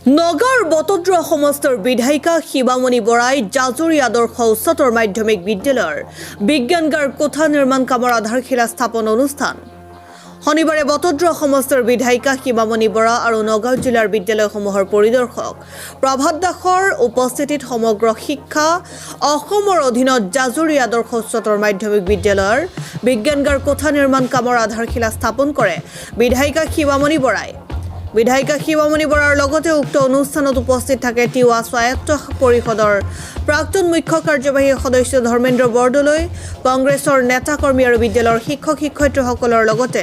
নগৰ বটদ্ৰ সমষ্টিৰ বিধায়িকা শিৱামণি বৰাই জাজুৰী আদৰ্শ উচ্চতৰ মাধ্যমিক বিদ্যালয়ৰ বিজ্ঞানগাৰ কোঠা নিৰ্মাণ কামৰ আধাৰশিলা স্থাপন অনুষ্ঠান শনিবাৰে বটদ্ৰ সমষ্টিৰ বিধায়িকা শিৱামণি বৰা আৰু নগাঁও জিলাৰ বিদ্যালয়সমূহৰ পৰিদৰ্শক প্ৰভাত দাসৰ উপস্থিতিত সমগ্ৰ শিক্ষা অসমৰ অধীনত জাজুৰী আদৰ্শ উচ্চতৰ মাধ্যমিক বিদ্যালয়ৰ বিজ্ঞানগাৰ কোঠা নিৰ্মাণ কামৰ আধাৰশিলা স্থাপন কৰে বিধায়িকা শিৱামণি বৰাই। বিধায়িকা শিৱামণি বৰাৰ লগতে উক্ত অনুষ্ঠানত উপস্থিত থাকে তিৱা স্বায়ত্ত পৰিষদৰ প্ৰাক্তন মুখ্য কাৰ্যবাহী সদস্য ধৰ্মেন্দ্ৰ বৰদলৈ, কংগ্ৰেছৰ নেতাকৰ্মী আৰু বিদ্যালয়ৰ শিক্ষক শিক্ষয়িত্ৰীসকলৰ লগতে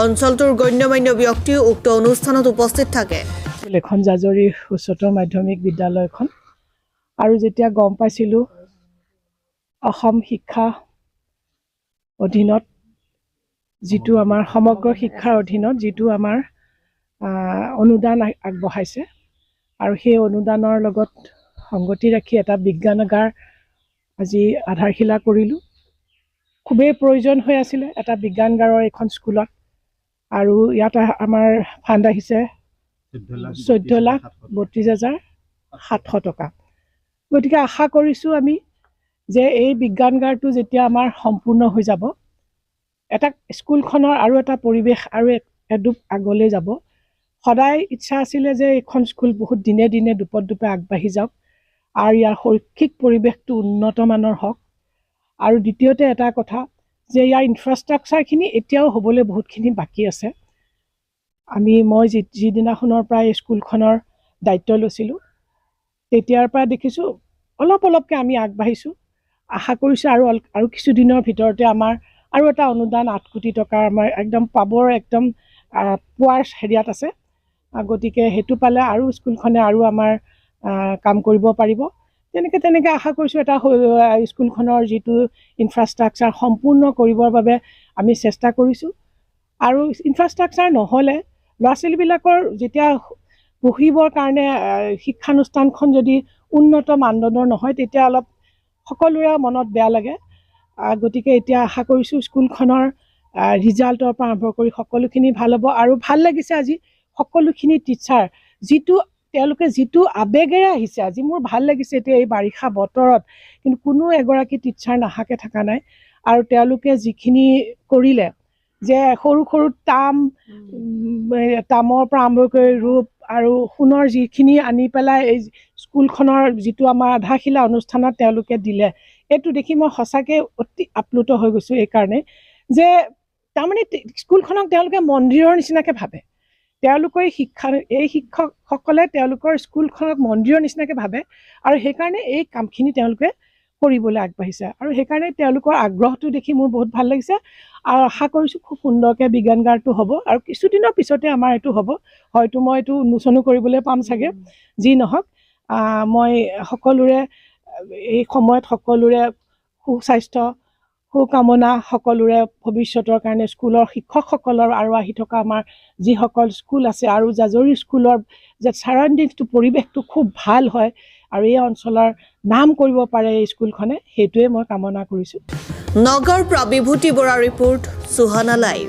অঞ্চলটোৰ গণ্যমান্য ব্যক্তিও উক্ত অনুষ্ঠানত উপস্থিত থাকে। এখন জাজুৰী উচ্চতৰ মাধ্যমিক বিদ্যালয়খন আৰু যেতিয়া গম পাইছিলোঁ অসম শিক্ষা অধীনত যিটো আমাৰ সমগ্ৰ শিক্ষাৰ অধীনত যিটো আমাৰ অনুদান আগবঢ়াইছে আৰু সেই অনুদানৰ লগত সংগতি ৰাখি এটা বিজ্ঞানাগাৰ আজি আধাৰশিলা কৰিলোঁ। খুবেই প্ৰয়োজন হৈ আছিলে এটা বিজ্ঞানগাৰৰ এখন স্কুলত আৰু ইয়াত আমাৰ ফাণ্ড আহিছে 14,32,700 টকা। গতিকে আশা কৰিছোঁ আমি যে এই বিজ্ঞানগাৰটো যেতিয়া আমাৰ সম্পূৰ্ণ হৈ যাব এটা স্কুলখনৰ আৰু এটা পৰিৱেশ আৰু এডোপ আগলৈ যাব। সদায় ইচ্ছা আছিলে যে এইখন স্কুল বহুত দিনে দিনে দুপে আগবাঢ়ি যাওক আৰু ইয়াৰ শৈক্ষিক পৰিৱেশটো উন্নত মানৰ হওক আৰু দ্বিতীয়তে এটা কথা যে ইয়াৰ ইনফ্ৰাষ্ট্ৰাকচাৰখিনি এতিয়াও হ'বলৈ বহুতখিনি বাকী আছে। মই যিদিনাখনৰ পৰা স্কুলখনৰ দায়িত্ব লৈছিলোঁ তেতিয়াৰ পৰা দেখিছোঁ অলপকৈ আমি আগবাঢ়িছোঁ। আশা কৰিছোঁ আৰু কিছুদিনৰ ভিতৰতে আমাৰ আৰু এটা অনুদান 8 কোটি টকা আমাৰ একদম পোৱাৰ হেৰিয়াত আছে। গতিকে সেইটো পালে আৰু স্কুলখনে আৰু আমাৰ কাম কৰিব পাৰিব। তেনেকৈ আশা কৰিছোঁ এটা স্কুলখনৰ যিটো ইনফ্ৰাষ্ট্ৰাকচাৰ সম্পূৰ্ণ কৰিবৰ বাবে আমি চেষ্টা কৰিছোঁ। আৰু ইনফ্ৰাষ্ট্ৰাকচাৰ নহ'লে ল'ৰা ছোৱালীবিলাকৰ যেতিয়া পঢ়িবৰ কাৰণে শিক্ষানুষ্ঠানখন যদি উন্নত মানদণ্ডৰ নহয় তেতিয়া অলপ সকলোৰে মনত বেয়া লাগে। গতিকে এতিয়া আশা কৰিছোঁ স্কুলখনৰ ৰিজাল্টৰ পৰা আৰম্ভ কৰি সকলোখিনি ভাল হ'ব। আৰু ভাল লাগিছে আজি সকলোখিনি টিচাৰ তেওঁলোকে যিটো আৱেগেৰে আহিছে আজি মোৰ ভাল লাগিছে। এতিয়া এই বাৰিষা বতৰত কিন্তু কোনো এগৰাকী টিচাৰ নাহাকে থকা নাই আৰু তেওঁলোকে যিখিনি কৰিলে যে সৰু সৰু তামৰ পৰা আৰম্ভ কৰি ৰূপ আৰু সোণৰ যিখিনি আনি পেলাই এই স্কুলখনৰ যিটো আমাৰ আধাৰশিলা অনুষ্ঠানত তেওঁলোকে দিলে এইটো দেখি মই সঁচাকৈ অতি আপ্লুত হৈ গৈছোঁ। এইকাৰণে যে তাৰমানে স্কুলখনক তেওঁলোকে মন্দিৰৰ নিচিনাকৈ ভাবে। তেওঁলোকৰ এই শিক্ষকসকলে তেওঁলোকৰ স্কুলখনক মন্দিৰৰ নিচিনাকৈ ভাবে আৰু সেইকাৰণে এই কামখিনি তেওঁলোকে কৰিবলৈ আগবাঢ়িছে আৰু সেইকাৰণে তেওঁলোকৰ আগ্ৰহটো দেখি মোৰ বহুত ভাল লাগিছে। আৰু আশা কৰিছোঁ খুব সুন্দৰকৈ বিজ্ঞানগাৰটো হ'ব আৰু কিছুদিনৰ পিছতে আমাৰ এইটো হ'ব। হয়তো মই এইটো উন্মোচনো কৰিবলৈ পাম চাগে। যি নহওক মই সকলোৰে এই সময়ত সকলোৰে সুস্বাস্থ্য সুকামনা সকলোৰে ভৱিষ্যতৰ কাৰণে স্কুলৰ শিক্ষকসকলৰ আৰু আহি থকা আমাৰ যিসকল স্কুল আছে আৰু জাজুৰী স্কুলৰ যে ছাৰাউণ্ডিংছটো পৰিৱেশটো খুব ভাল হয় আৰু এই অঞ্চলৰ নাম কৰিব পাৰে এই স্কুলখনে সেইটোৱে মই কামনা কৰিছোঁ। নগৰ পৰা বিভূতি বৰা ৰিপোৰ্ট, সুহানা লাইভ।